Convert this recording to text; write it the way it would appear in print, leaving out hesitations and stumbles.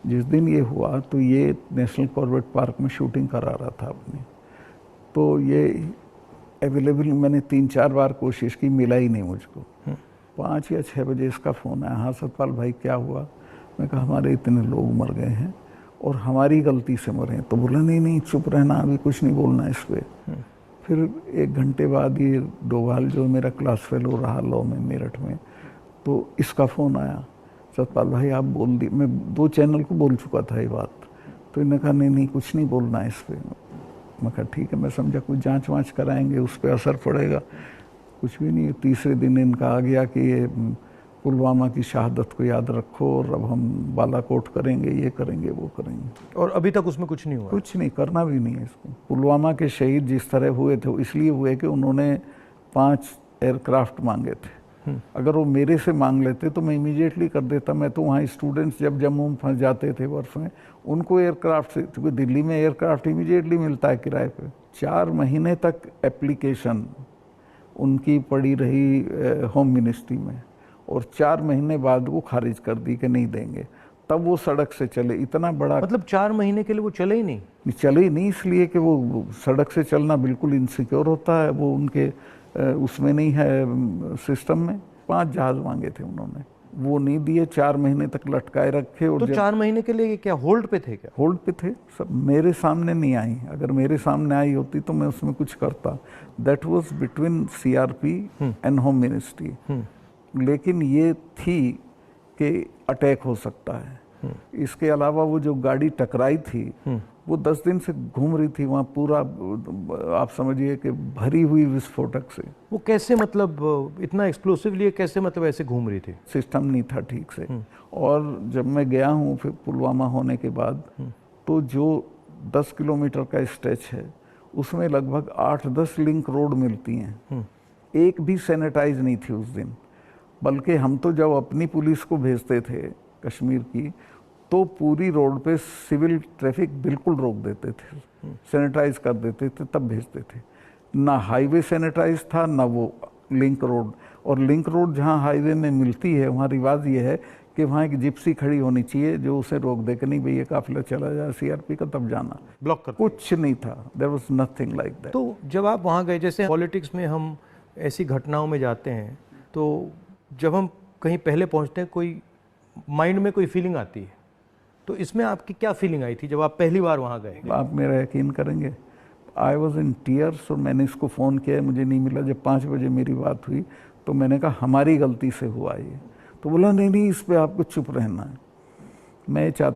जिस दिन ये हुआ तो ये नेशनल कॉर्बेट पार्क में शूटिंग करा रहा था अपनी, तो ये अवेलेबल, मैंने 3-4 बार कोशिश की, मिला ही नहीं मुझको। 5 या 6 बजे इसका फ़ोन आया, हाँ सतपाल भाई क्या हुआ? मैं कहा हमारे इतने लोग मर गए हैं और हमारी गलती से मरे हैं। तो बोला नहीं नहीं चुप रहना, अभी कुछ नहीं बोलना इस पर। फिर 1 घंटे बाद ये डोभाल जो मेरा क्लास फेलो रहा लॉ में मेरठ में, तो इसका फ़ोन आया, सतपाल भाई आप बोल दी। मैं 2 चैनल को बोल चुका था ये बात, तो इन्होंने कहा नहीं नहीं कुछ नहीं बोलना है इस पर। मैं कहा ठीक है, मैं समझा कुछ जांच वाँच कराएंगे, उस पर असर पड़ेगा। कुछ भी नहीं। तीसरे दिन इनका आ गया कि ये पुलवामा की शहादत को याद रखो और अब हम बालाकोट करेंगे, ये करेंगे, वो करेंगे। और अभी तक उसमें कुछ नहीं हुआ? कुछ नहीं, करना भी नहीं है इसको। पुलवामा के शहीद जिस तरह हुए थे इसलिए हुए कि उन्होंने 5 एयरक्राफ्ट मांगे थे। अगर वो मेरे से मांग लेते तो मैं इमीडिएटली कर देता। मैं तो वहाँ स्टूडेंट्स जब जम्मू में फंस जाते थे बर्फ में, उनको एयरक्राफ्ट से, क्योंकि दिल्ली में एयरक्राफ्ट इमीडिएटली मिलता है किराए पे। 4 महीने तक एप्लीकेशन उनकी पड़ी रही होम मिनिस्ट्री में, और 4 महीने बाद वो खारिज कर दी कि नहीं देंगे। तब वो सड़क से चले। इतना बड़ा, मतलब 4 महीने के लिए वो चले ही नहीं? चले ही नहीं, इसलिए कि वो सड़क से चलना बिल्कुल इनसिक्योर होता है, वो उनके उसमें नहीं है सिस्टम में। 5 जहाज मांगे थे उन्होंने, वो नहीं दिए। 4 महीने तक लटकाए रखे। और तो 4 महीने के लिए क्या होल्ड पे थे? क्या होल्ड पे थे सब? मेरे सामने नहीं आई। अगर मेरे सामने आई होती तो मैं उसमें कुछ करता। That was between CRP and home ministry. लेकिन ये थी कि अटैक हो सकता है। इसके अलावा वो जो गाड़ी टकराई थी वो 10 दिन से घूम रही थी वहाँ, पूरा आप समझिए कि भरी हुई विस्फोटक से। वो कैसे, मतलब इतना एक्सप्लोसिवली कैसे, मतलब ऐसे घूम रही थी? सिस्टम नहीं था ठीक से। और जब मैं गया हूँ फिर पुलवामा होने के बाद, तो जो 10 किलोमीटर का स्ट्रेच है उसमें लगभग 8-10 लिंक रोड मिलती हैं। एक भी सैनिटाइज नहीं थी उस दिन। बल्कि हम तो जब अपनी पुलिस को भेजते थे कश्मीर की, तो पूरी रोड पे सिविल ट्रैफिक बिल्कुल रोक देते थे, सैनिटाइज कर देते थे, तब भेजते थे। ना हाईवे सैनिटाइज था, ना वो लिंक रोड। और लिंक रोड जहाँ हाईवे में मिलती है वहाँ रिवाज ये है कि वहाँ एक जिप्सी खड़ी होनी चाहिए जो उसे रोक दे कि नहीं भैया काफिला चला जाए सीआरपी का, तब जाना। ब्लॉक कर कुछ नहीं था, there was nothing like that. तो जब आप वहाँ गए, जैसे पॉलिटिक्स में हम ऐसी घटनाओं में जाते हैं, तो जब हम कहीं पहले पहुँचते हैं, कोई माइंड में कोई फीलिंग आती है, तो इसमें आपकी क्या फीलिंग आई थी जब आप पहली बार वहाँ गए? आप मेरा यकीन करेंगे, आई वॉज इन टीयर्स। और मैंने इसको फ़ोन किया, मुझे नहीं मिला। जब 5 बजे मेरी बात हुई तो मैंने कहा हमारी गलती से हुआ ये। तो बोला नहीं नहीं इस पर आपको चुप रहना है, मैं चाहता